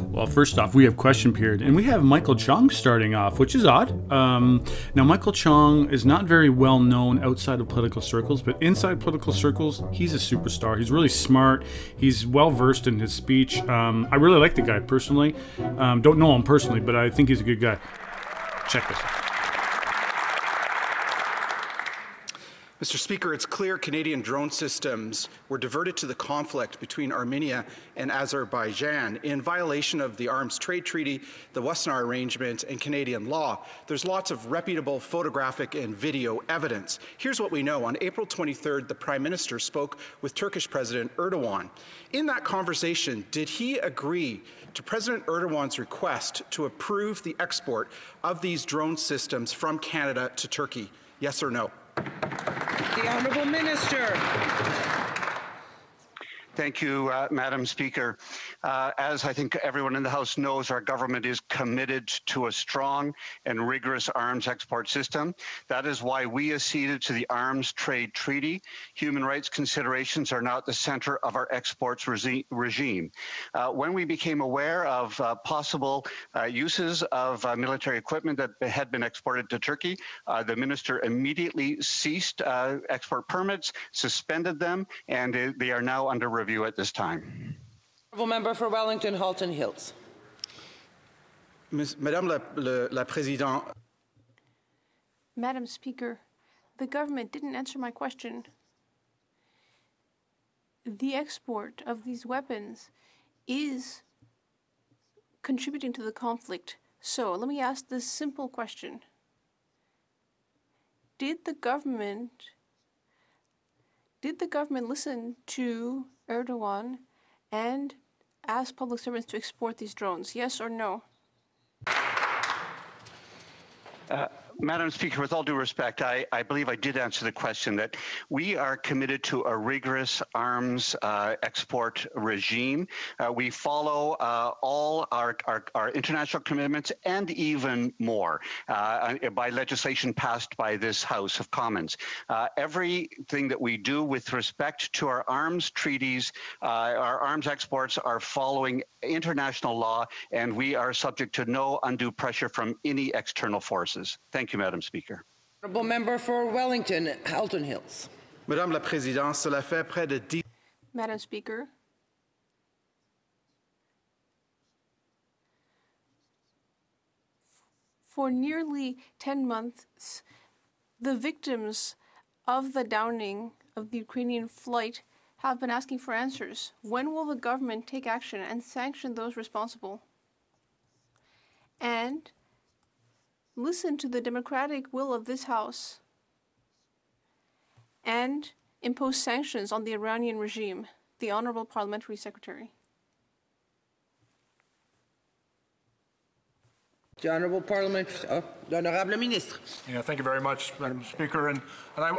Well, first off, we have question period, and we have Michael Chong starting off, which is odd. Now, Michael Chong is not very well known outside of political circles, but inside political circles, he's a superstar. He's really smart. He's well versed in his speech. I really like the guy personally. Don't know him personally, but I think he's a good guy. Check this out. Mr. Speaker, it's clear Canadian drone systems were diverted to the conflict between Armenia and Azerbaijan in violation of the Arms Trade Treaty, the Wassenaar Arrangement, and Canadian law. There's lots of reputable photographic and video evidence. Here's what we know. On April 23rd, the Prime Minister spoke with Turkish President Erdogan. In that conversation, did he agree to President Erdogan's request to approve the export of these drone systems from Canada to Turkey? Yes or no? The Honourable Minister. Thank you, Madam Speaker. As I think everyone in the House knows, our government is committed to a strong and rigorous arms export system. That is why we acceded to the Arms Trade Treaty. Human rights considerations are now at the center of our exports regime. When we became aware of possible uses of military equipment that had been exported to Turkey, the minister immediately ceased export permits, suspended them, and they are now under review at this time. Honourable Member for Wellington, Halton Hills. Madame la Présidente. Madam Speaker, the government didn't answer my question. The export of these weapons is contributing to the conflict. So let me ask this simple question. Did the government listen to Erdogan and ask public servants to export these drones? Yes or no? Madam Speaker, with all due respect, I believe I did answer the question that we are committed to a rigorous arms export regime. We follow all our international commitments and even more by legislation passed by this House of Commons. Everything that we do with respect to our arms treaties, our arms exports are following international law, and we are subject to no undue pressure from any external forces. Thank you, Madam Speaker. Honourable Member for Wellington, Halton Hills. Madame la Présidente, cela fait près de 10... Madam Speaker, for nearly 10 months, the victims of the downing of the Ukrainian flight have been asking for answers. When will the government take action and sanction those responsible? And listen to the democratic will of this House and impose sanctions on the Iranian regime. The Honourable Parliamentary Secretary. The Honourable Honourable Ministre. Yeah, thank you very much, Madam Speaker. And I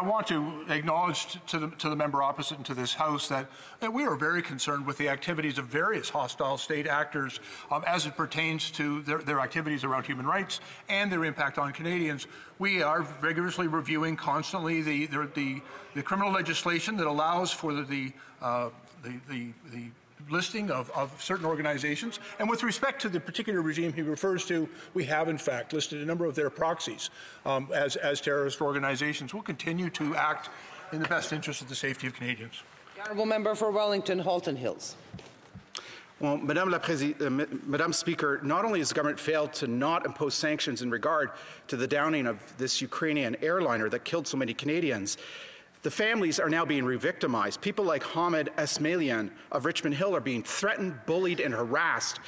want to acknowledge to the member opposite and to this House that we are very concerned with the activities of various hostile state actors as it pertains to their activities around human rights and their impact on Canadians. We are rigorously reviewing constantly the criminal legislation that allows for the listing of certain organizations. And with respect to the particular regime he refers to, we have in fact listed a number of their proxies as terrorist organizations. We'll continue to act in the best interest of the safety of Canadians. The Honourable Member for Wellington, Halton Hills. Well, Madam Speaker, not only has the government failed to not impose sanctions in regard to the downing of this Ukrainian airliner that killed so many Canadians, the families are now being re-victimized. People like Hamed Esmailian of Richmond Hill are being threatened, bullied, and harassed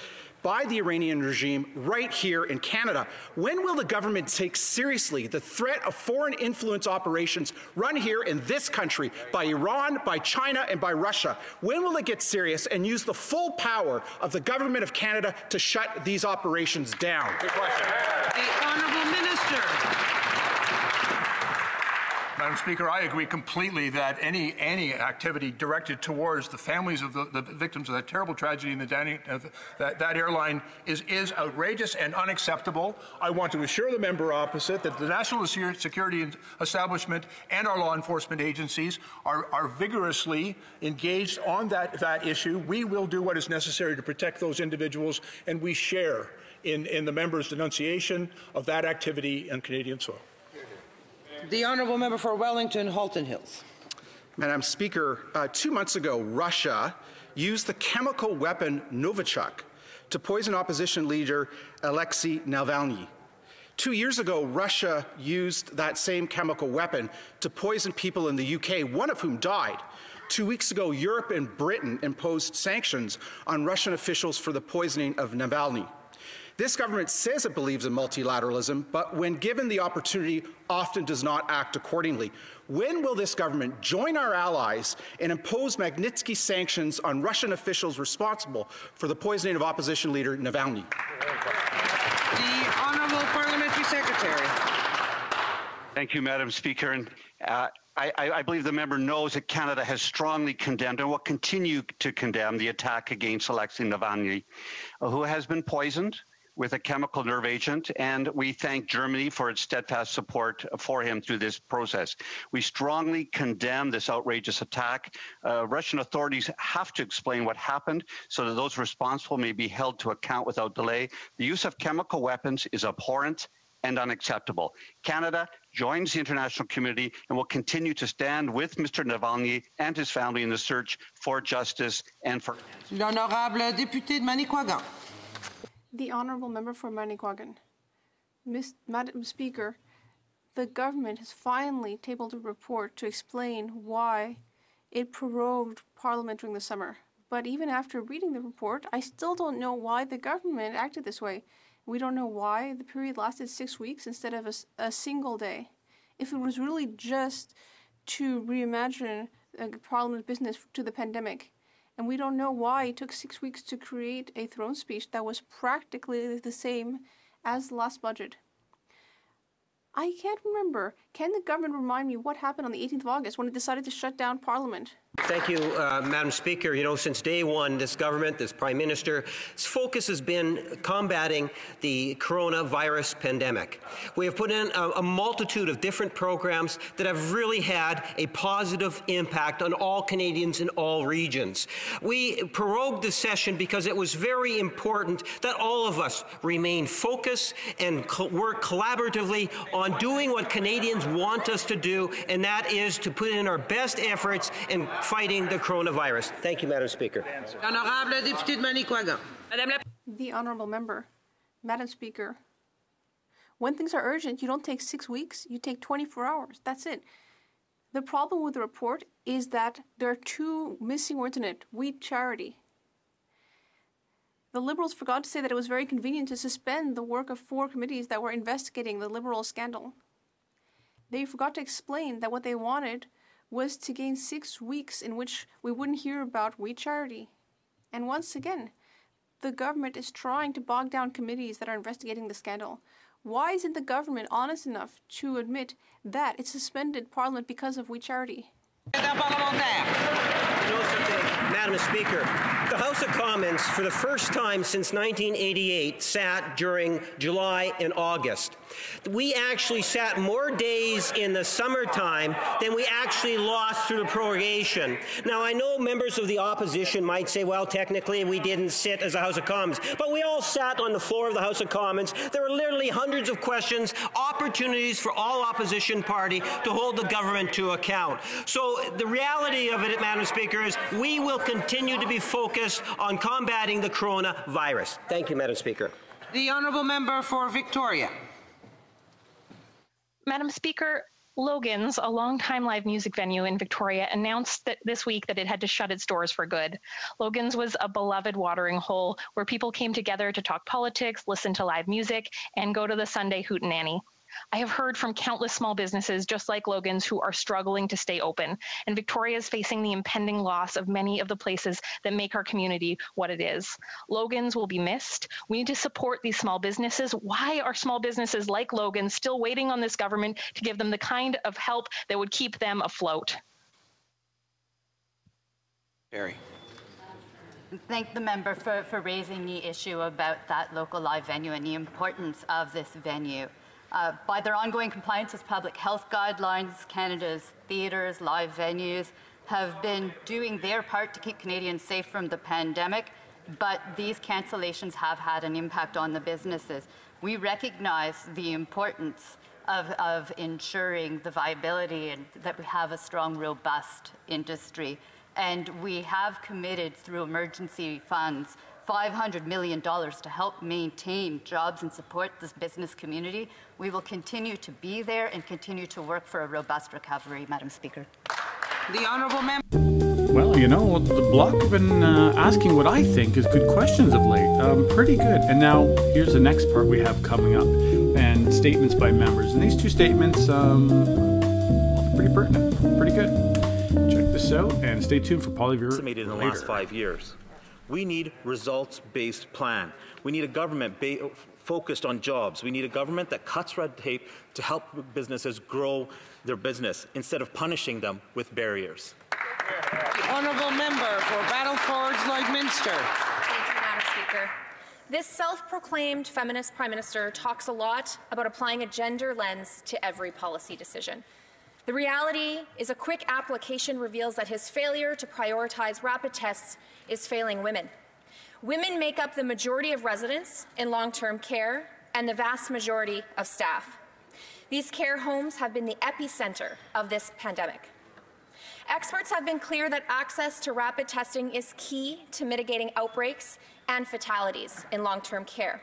by the Iranian regime right here in Canada. When will the government take seriously the threat of foreign influence operations run here in this country by Iran, by China, and by Russia? When will it get serious and use the full power of the government of Canada to shut these operations down? Good question. The Honourable Minister. Madam Speaker, I agree completely that any activity directed towards the families of the victims of that terrible tragedy in the Downing that airline is outrageous and unacceptable. I want to assure the member opposite that the National Security Establishment and our law enforcement agencies are vigorously engaged on that issue. We will do what is necessary to protect those individuals, and we share in the member's denunciation of that activity on Canadian soil. The honourable member for Wellington, Halton Hills. Madam Speaker, 2 months ago, Russia used the chemical weapon Novichok to poison opposition leader Alexei Navalny. 2 years ago, Russia used that same chemical weapon to poison people in the UK, one of whom died. 2 weeks ago, Europe and Britain imposed sanctions on Russian officials for the poisoning of Navalny. This government says it believes in multilateralism, but when given the opportunity, often does not act accordingly. When will this government join our allies and impose Magnitsky sanctions on Russian officials responsible for the poisoning of opposition leader Navalny? The honourable parliamentary secretary. Thank you, Madam Speaker. And I believe the member knows that Canada has strongly condemned and will continue to condemn the attack against Alexei Navalny, who has been poisoned with a chemical nerve agent, and we thank Germany for its steadfast support for him through this process. We strongly condemn this outrageous attack. Russian authorities have to explain what happened so that those responsible may be held to account without delay. The use of chemical weapons is abhorrent and unacceptable. Canada joins the international community and will continue to stand with Mr. Navalny and his family in the search for justice and for... L'honorable député de Manicouagan. The honourable member for Manicouagan. Madam Speaker, the government has finally tabled a report to explain why it prorogued Parliament during the summer. But even after reading the report, I still don't know why the government acted this way. We don't know why the period lasted 6 weeks instead of a single day. If it was really just to reimagine Parliament business to the pandemic, and we don't know why it took 6 weeks to create a throne speech that was practically the same as the last budget. I can't remember. Can the government remind me what happened on the 18th of August when it decided to shut down Parliament? Thank you, Madam Speaker. You know, since day one, this government, this Prime Minister's focus has been combating the coronavirus pandemic. We have put in a multitude of different programs that have really had a positive impact on all Canadians in all regions. We prorogued the session because it was very important that all of us remain focused and work collaboratively on doing what Canadians want us to do, and that is to put in our best efforts in fighting the coronavirus. Thank you, Madam Speaker. Honorable député de Manicouagan. The honourable member. Madam Speaker, when things are urgent, you don't take 6 weeks, you take 24 hours. That's it. The problem with the report is that there are two missing words in it: we charity. The Liberals forgot to say that it was very convenient to suspend the work of 4 committees that were investigating the Liberal scandal. They forgot to explain that what they wanted was to gain 6 weeks in which we wouldn't hear about We Charity. And once again, the government is trying to bog down committees that are investigating the scandal. Why isn't the government honest enough to admit that it suspended Parliament because of We Charity? Madam Speaker, the House of Commons, for the first time since 1988, sat during July and August. We actually sat more days in the summertime than we actually lost through the prorogation. Now, I know members of the opposition might say, well, technically we didn't sit as a House of Commons, but we all sat on the floor of the House of Commons. There were literally hundreds of questions, opportunities for all opposition party to hold the government to account. So the reality of it, Madam Speaker, is we will continue to be focused on combating the coronavirus. Thank you, Madam Speaker. The honourable member for Victoria. Madam Speaker, Logan's, a long-time live music venue in Victoria, announced that this week that it had to shut its doors for good. Logan's was a beloved watering hole where people came together to talk politics, listen to live music, and go to the Sunday hootenanny. I have heard from countless small businesses just like Logan's who are struggling to stay open, and Victoria is facing the impending loss of many of the places that make our community what it is. Logan's will be missed. We need to support these small businesses. Why are small businesses like Logan's still waiting on this government to give them the kind of help that would keep them afloat? Barry. Thank the member for raising the issue about that local live venue and the importance of this venue. By their ongoing compliance with public health guidelines, Canada's theatres, live venues have been doing their part to keep Canadians safe from the pandemic, but these cancellations have had an impact on the businesses. We recognize the importance of ensuring the viability and that we have a strong, robust industry. And we have committed through emergency funds $500 million to help maintain jobs and support this business community. We will continue to be there and continue to work for a robust recovery, Madam Speaker. The honourable member. Well, you know, the Bloc have been asking what I think is good questions of late. Pretty good. And now here's the next part we have coming up, and statements by members. And these two statements, pretty pertinent, pretty good. Check this out and stay tuned for Polyview Estimated in the last 5 years. We need results-based plan. We need a government focused on jobs. We need a government that cuts red tape to help businesses grow their business instead of punishing them with barriers. The honourable member for Battle Fords Lloydminster. Thank you, Madam Speaker. This self-proclaimed feminist Prime Minister talks a lot about applying a gender lens to every policy decision. The reality is a quick application reveals that his failure to prioritize rapid tests is failing women. Women make up the majority of residents in long-term care and the vast majority of staff. These care homes have been the epicenter of this pandemic. Experts have been clear that access to rapid testing is key to mitigating outbreaks and fatalities in long-term care.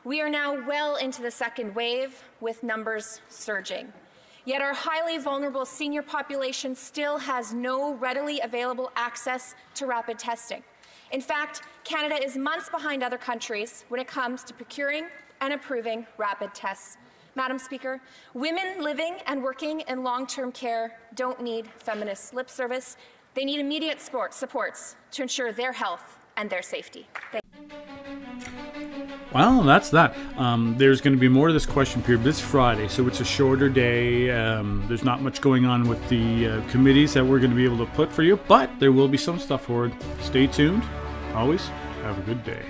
We are now well into the second wave, with numbers surging. Yet our highly vulnerable senior population still has no readily available access to rapid testing. In fact, Canada is months behind other countries when it comes to procuring and approving rapid tests. Madam Speaker, women living and working in long-term care don't need feminist lip service. They need immediate supports to ensure their health and their safety. Thank you. Well, that's that. There's going to be more of this question period this Friday, so it's a shorter day. There's not much going on with the committees that we're going to be able to put for you, but there will be some stuff forward. Stay tuned. Always have a good day.